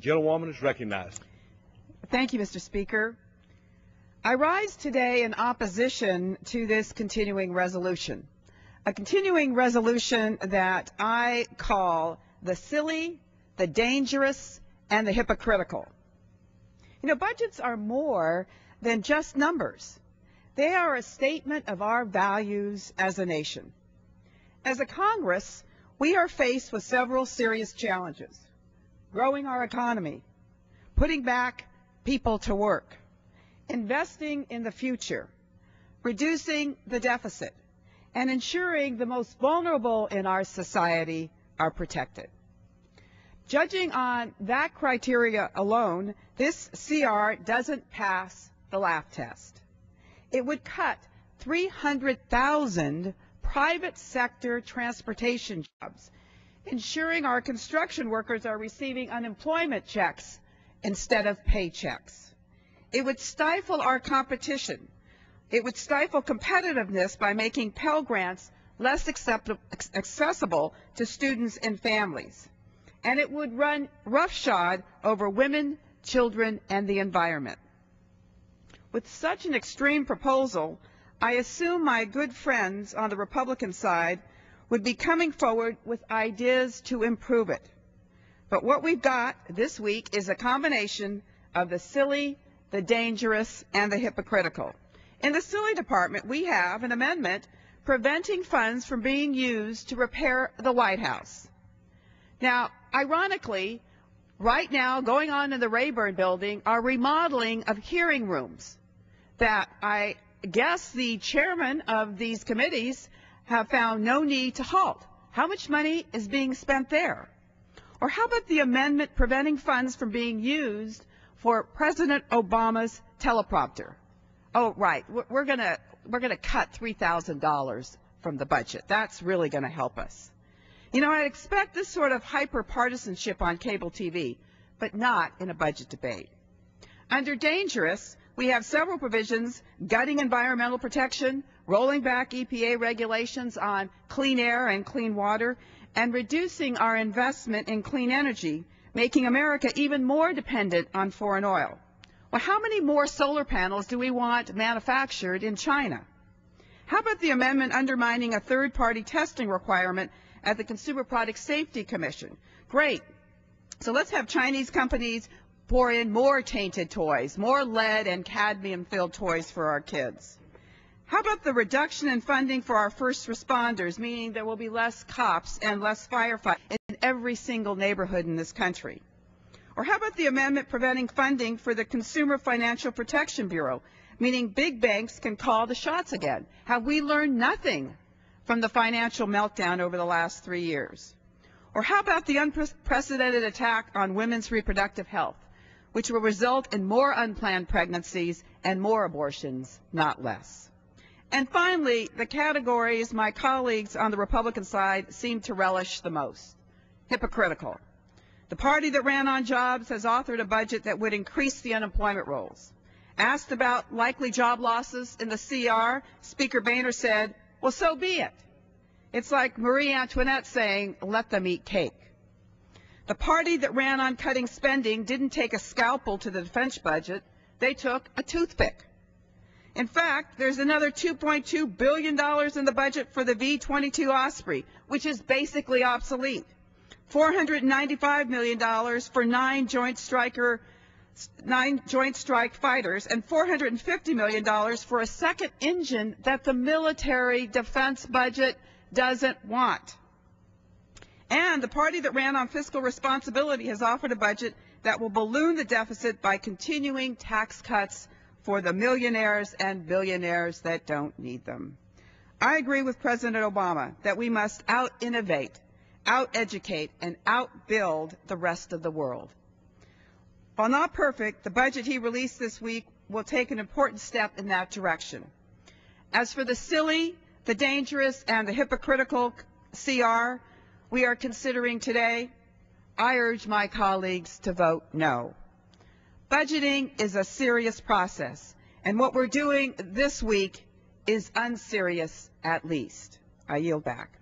Gentlewoman is recognized. Thank you, Mr. Speaker. I rise today in opposition to this continuing resolution, a continuing resolution that I call the silly, the dangerous, and the hypocritical. You know, budgets are more than just numbers. They are a statement of our values as a nation. As a Congress, we are faced with several serious challenges: growing our economy, putting back people to work, investing in the future, reducing the deficit, and ensuring the most vulnerable in our society are protected. Judging on that criteria alone, this CR doesn't pass the laugh test. It would cut 300,000 private sector transportation jobs, ensuring our construction workers are receiving unemployment checks instead of paychecks. It would stifle our competition. It would stifle competitiveness by making Pell Grants less accessible to students and families. And it would run roughshod over women, children, and the environment. With such an extreme proposal, I assume my good friends on the Republican side would be coming forward with ideas to improve it. But what we've got this week is a combination of the silly, the dangerous, and the hypocritical. In the silly department, we have an amendment preventing funds from being used to repair the White House. Now, ironically, right now going on in the Rayburn building are remodeling of hearing rooms that I guess the chairman of these committees have found no need to halt. How much money is being spent there? Or how about the amendment preventing funds from being used for President Obama's teleprompter? Oh, right, we're gonna cut $3,000 from the budget. That's really going to help us. You know, I'd expect this sort of hyper-partisanship on cable TV, but not in a budget debate. Under dangerous, we have several provisions gutting environmental protection, rolling back EPA regulations on clean air and clean water, and reducing our investment in clean energy, making America even more dependent on foreign oil. Well, how many more solar panels do we want manufactured in China? How about the amendment undermining a third-party testing requirement at the Consumer Product Safety Commission? Great. So let's have Chinese companies pour in more tainted toys, more lead and cadmium-filled toys for our kids. How about the reduction in funding for our first responders, meaning there will be less cops and less firefighters in every single neighborhood in this country? Or how about the amendment preventing funding for the Consumer Financial Protection Bureau, meaning big banks can call the shots again? Have we learned nothing from the financial meltdown over the last 3 years? Or how about the unprecedented attack on women's reproductive health, which will result in more unplanned pregnancies and more abortions, not less? And finally, the categories my colleagues on the Republican side seem to relish the most: hypocritical. The party that ran on jobs has authored a budget that would increase the unemployment rolls. Asked about likely job losses in the CR, Speaker Boehner said, well, so be it. It's like Marie Antoinette saying, let them eat cake. The party that ran on cutting spending didn't take a scalpel to the defense budget. They took a toothpick. In fact, there's another $2.2 billion in the budget for the V-22 Osprey, which is basically obsolete. $495 million for 9 Joint Strike fighters, and $450 million for a second engine that the military defense budget doesn't want. And the party that ran on fiscal responsibility has offered a budget that will balloon the deficit by continuing tax cuts for the millionaires and billionaires that don't need them. I agree with President Obama that we must out-innovate, out-educate, and out-build the rest of the world. While not perfect, the budget he released this week will take an important step in that direction. As for the silly, the dangerous, and the hypocritical CR we are considering today, I urge my colleagues to vote no. Budgeting is a serious process, and what we're doing this week is unserious at least. I yield back.